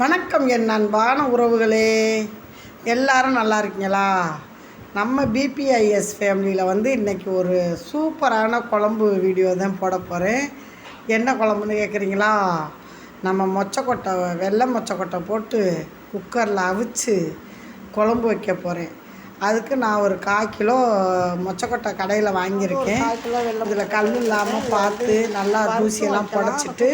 வணக்கம் என் அன்பான உறவுகளே, எல்லாரும் நல்லா இருக்கீங்களா? நம்ம பிபிஐஎஸ் ஃபேமிலியில் இன்றைக்கி ஒரு சூப்பரான குழம்பு வீடியோ தான் போட போகிறேன். என்ன குழம்புன்னு கேட்குறீங்களா? நம்ம மொச்சக்கொட்டை, வெள்ளை மொச்சக்கொட்டை போட்டு குக்கரில் அவிச்சு குழம்பு வைக்க போகிறேன். அதுக்கு நான் ஒரு 1/4 கிலோ மொச்சக்கொட்டை கடையில் வாங்கியிருக்கேன். இதில் கல் இல்லாமல் பார்த்து நல்லா தூசியெல்லாம் புடச்சிட்டு,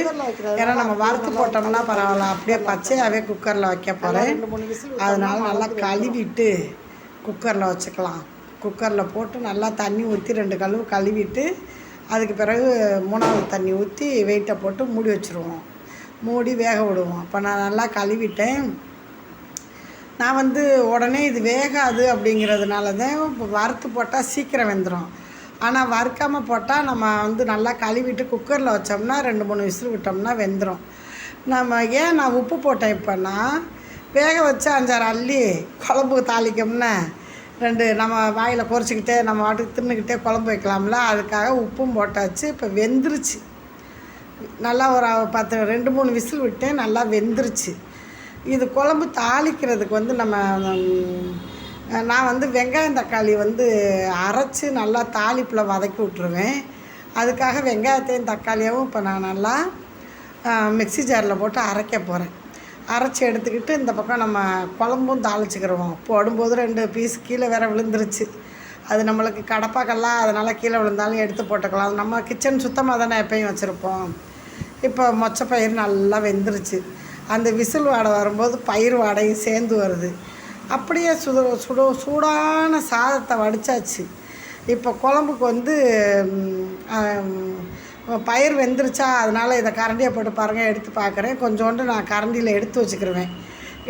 ஏன்னா நம்ம வறுத்து போட்டோம்னா பரவாயில்ல, அப்படியே பச்சையாகவே குக்கரில் வைக்க போகிறேன். அதனால் நல்லா கழுவிட்டு குக்கரில் வச்சுக்கலாம். குக்கரில் போட்டு நல்லா தண்ணி ஊற்றி 2 கழுவு கழுவிட்டு, அதுக்கு பிறகு 3வது தண்ணி ஊற்றி வெயிட்டை போட்டு மூடி வச்சுருவோம். மூடி வேக விடுவோம். இப்போ நான் நல்லா கழுவிட்டேன். நான் உடனே இது வேகாது அப்படிங்கிறதுனால தான் வறுத்து போட்டால் சீக்கிரம் வெந்துடும். ஆனால் வறுக்காமல் போட்டால் நம்ம நல்லா கழுவிட்டு குக்கரில் வச்சோம்னா 2-3 விசில் விட்டோம்னா வெந்துடும். நம்ம ஏன் நான் உப்பு போட்டேன் இப்போன்னா, வேக வச்சு 5-6 அள்ளி குழம்புக்கு தாளிக்கோம்னா 2 நம்ம வாயில் குறைச்சிக்கிட்டே நம்ம வாட்டுக்கு தின்னுக்கிட்டே குழம்பு வைக்கலாம்ல, அதுக்காக உப்பும் போட்டாச்சு. இப்போ வெந்துருச்சு. நல்லா ஒரு 2-3 விசில் விட்டேன், நல்லா வெந்துருச்சு. இது குழம்பு தாளிக்கிறதுக்கு நான் வெங்காயம் தக்காளி அரைச்சி நல்லா தாளிப்பில் வதக்கி விட்ருவேன். அதுக்காக வெங்காயத்தையும் தக்காளியாகவும் இப்போ நான் நல்லா மிக்ஸி ஜாரில் போட்டு அரைக்க போகிறேன். அரைச்சி எடுத்துக்கிட்டு இந்த பக்கம் நம்ம குழம்பும் தாளிச்சுக்கிடுவோம். போடும்போது 2 பீஸ் கீழே வேற விழுந்துருச்சு. அது நம்மளுக்கு கடப்பாக்கெல்லாம், அதனால் கீழே விழுந்தாலும் எடுத்து போட்டுக்கலாம். நம்ம கிச்சன் சுத்தமாக தானே எப்பயும் வச்சுருப்போம். இப்போ மொச்சப்பயிறு நல்லா வெந்துருச்சு. அந்த விசில் வாடை வரும்போது பயிர் வாடையும் சேர்ந்து வருது. அப்படியே சூடான சாதத்தை வடித்தாச்சு. இப்போ குழம்புக்கு பயிர் வெந்துருச்சா, அதனால் இதை கரண்டியை போட்டு பாருங்கள், எடுத்து பார்க்குறேன். கொஞ்சோண்டு நான் கரண்டியில் எடுத்து வச்சுக்கிருவேன்.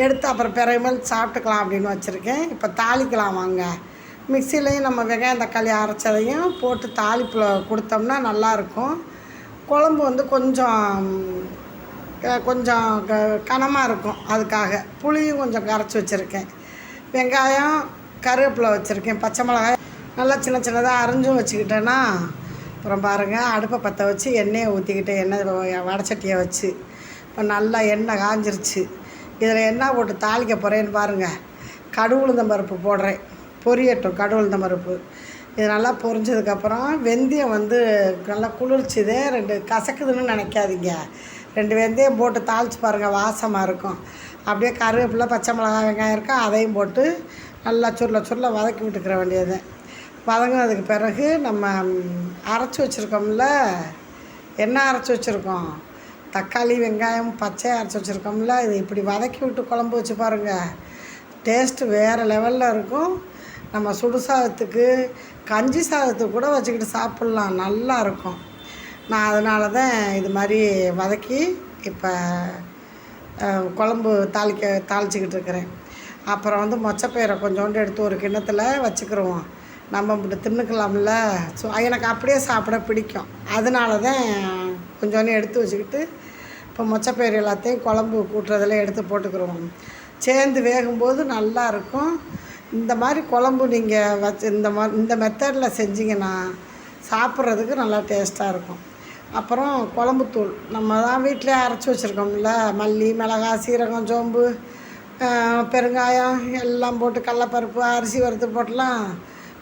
எடுத்து அப்புறம் பிறகு மேல் சாப்பிட்டுக்கலாம் அப்படின்னு வச்சுருக்கேன். இப்போ தாளிக்கலாம் வாங்க. மிக்சிலையும் நம்ம வெங்காயம் தக்காளி அரைச்சதையும் போட்டு தாளிப்பில் கொடுத்தோம்னா நல்லாயிருக்கும். குழம்பு கொஞ்சம் கனமாக இருக்கும். அதுக்காக புளியும் கொஞ்சம் கரைச்சி வச்சுருக்கேன். வெங்காயம், கருவேப்பிலை வச்சுருக்கேன். பச்சை மிளகாய் நல்லா சின்ன சின்னதாக அரைஞ்சும் வச்சுக்கிட்டேன்னா, அப்புறம் பாருங்கள், அடுப்பை பற்ற வச்சு எண்ணெயை ஊற்றிக்கிட்டேன். வடைச்சட்டியை வச்சு இப்போ நல்லா எண்ணெய் காஞ்சிருச்சு. இதில் எண்ணெய் போட்டு தாளிக்க போகிறேன்னு பாருங்கள். கடுகு உளுந்தம் பருப்பு போடுறேன். பொரியட்டும் கடுகு உளுந்தம் பருப்பு. இது நல்லா பொரிஞ்சதுக்கப்புறம் வெந்தயம் நல்லா குளிர்ச்சிதே, 2 கசக்குதுன்னு நினைக்காதீங்க. 2 வெந்தயம் போட்டு தாளித்து பாருங்கள், வாசமாக இருக்கும். அப்படியே கருவேப்பிலை, பச்சை மிளகாய், வெங்காயம் இருக்கா, அதையும் போட்டு நல்லா சுருள வதக்கி விட்டுக்கிற வேண்டியது. வதங்கினதுக்கு பிறகு நம்ம அரைச்சி வச்சுருக்கோம்ல, என்ன அரைச்சி வச்சுருக்கோம், தக்காளி வெங்காயம் பச்சை அரைச்சி வச்சுருக்கோம்ல, இது இப்படி வதக்கி விட்டு குழம்பு வச்சு பாருங்கள். டேஸ்ட்டு வேறு லெவலில் இருக்கும். நம்ம சுடு சாதத்துக்கு, கஞ்சி தாளித்து கூட வச்சுக்கிட்டு சாப்பிட்லாம், நல்லாயிருக்கும். நான் அதனால தான் இது மாதிரி வதக்கி இப்போ குழம்பு தாளிச்சிக்கிட்டு இருக்கிறேன். அப்புறம் மொச்சப்பயிரை கொஞ்சோண்டு எடுத்து ஒரு கிண்ணத்தில் வச்சுக்கிருவோம். நம்ம இப்படி தின்னுக்கலாம்ல. ஸோ எனக்கு அப்படியே சாப்பிட பிடிக்கும். அதனால தான் கொஞ்சோண்டு எடுத்து வச்சுக்கிட்டு இப்போ மொச்சப்பயிறு எல்லாத்தையும் குழம்பு கூட்டுறதில் எடுத்து போட்டுக்கிருவோம். சேர்ந்து வேகும்போது நல்லாயிருக்கும். இந்த மாதிரி குழம்பு நீங்கள் இந்த மெத்தடில் செஞ்சிங்கன்னா சாப்பிட்றதுக்கு நல்லா டேஸ்ட்டாக இருக்கும். அப்புறம் குழம்புத்தூள் நம்ம தான் வீட்டிலே அரைச்சி வச்சுருக்கோம்ல, மல்லி, மிளகாய், சீரகம், சோம்பு, பெருங்காயம் எல்லாம் போட்டு கடலப்பருப்பு, அரிசி வறுத்து போட்டுலாம்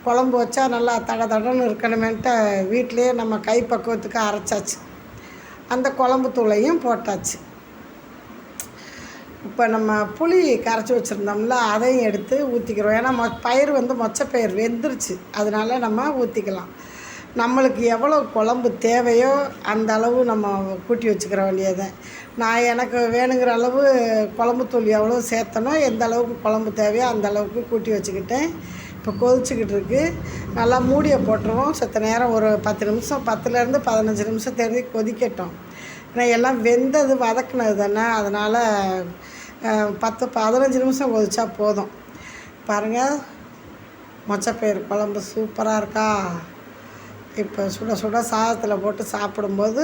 குழம்பு வச்சா நல்லா தடன்னு இருக்கணுமேன்ட்டு வீட்டிலே நம்ம கைப்பக்குவத்துக்கு அரைச்சாச்சு. அந்த குழம்புத்தூளையும் போட்டாச்சு. இப்போ நம்ம புளி கரைச்சி வச்சுருந்தோம்ல, அதையும் எடுத்து ஊற்றிக்கிறோம். ஏன்னா பயிர் மொச்சப்பயிர் வெந்துருச்சு, அதனால நம்ம ஊற்றிக்கலாம். நம்மளுக்கு எவ்வளோ குழம்பு தேவையோ அந்த அளவு நம்ம கூட்டி வச்சுக்கிற வேண்டியது. நான் எனக்கு வேணுங்கிற அளவு குழம்புத்தூள் எவ்வளோ சேர்த்தனோ, எந்த அளவுக்கு குழம்பு தேவையோ அந்த அளவுக்கு கூட்டி வச்சுக்கிட்டேன். இப்போ கொதிச்சுக்கிட்டு இருக்குது. நல்லா மூடியை போட்டுருவோம். செத்த நேரம் ஒரு 10 நிமிஷம், 10லேருந்து 15 நிமிஷம் தெரிஞ்சு கொதிக்கட்டும். ஏன்னா எல்லாம் வெந்தது வதக்குனது தானே, அதனால் 10-15 நிமிஷம் கொதிச்சா போதும். பாருங்கள், மொச்சப்பயிறு குழம்பு சூப்பராக இருக்கா? இப்போ சுட சாதத்தில் போட்டு சாப்பிடும்போது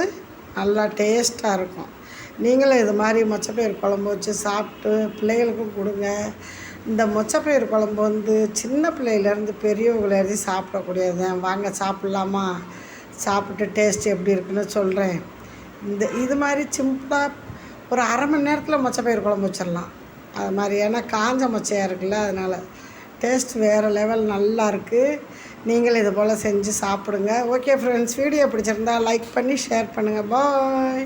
நல்லா டேஸ்ட்டாக இருக்கும். நீங்களும் இது மாதிரி மொச்சப்பயிறு குழம்பு வச்சு சாப்பிட்டு பிள்ளைகளுக்கும் கொடுங்க. இந்த மொச்சப்பயிறு குழம்பு சின்ன பிள்ளையிலேருந்து பெரியவங்களை எழுதி சாப்பிடக்கூடியது. வாங்க சாப்பிட்லாமா? சாப்பிட்டு டேஸ்ட் எப்படி இருக்குன்னு சொல்கிறேன். இது மாதிரி சிம்பிளாக ஒரு அரை மணி நேரத்தில் மொச்சப்பயிறு குழம்பு வச்சிடலாம். அது மாதிரி ஏன்னா காஞ்ச மொச்சையாக இருக்குல்ல, அதனால் டேஸ்ட் வேறு லெவல் நல்லா இருக்குது. நீங்களும் இது போல் செஞ்சு சாப்பிடுங்க. ஓகே ஃப்ரெண்ட்ஸ், வீடியோ பிடிச்சிருந்தா லைக் பண்ணி ஷேர் பண்ணுங்கள். பாய்.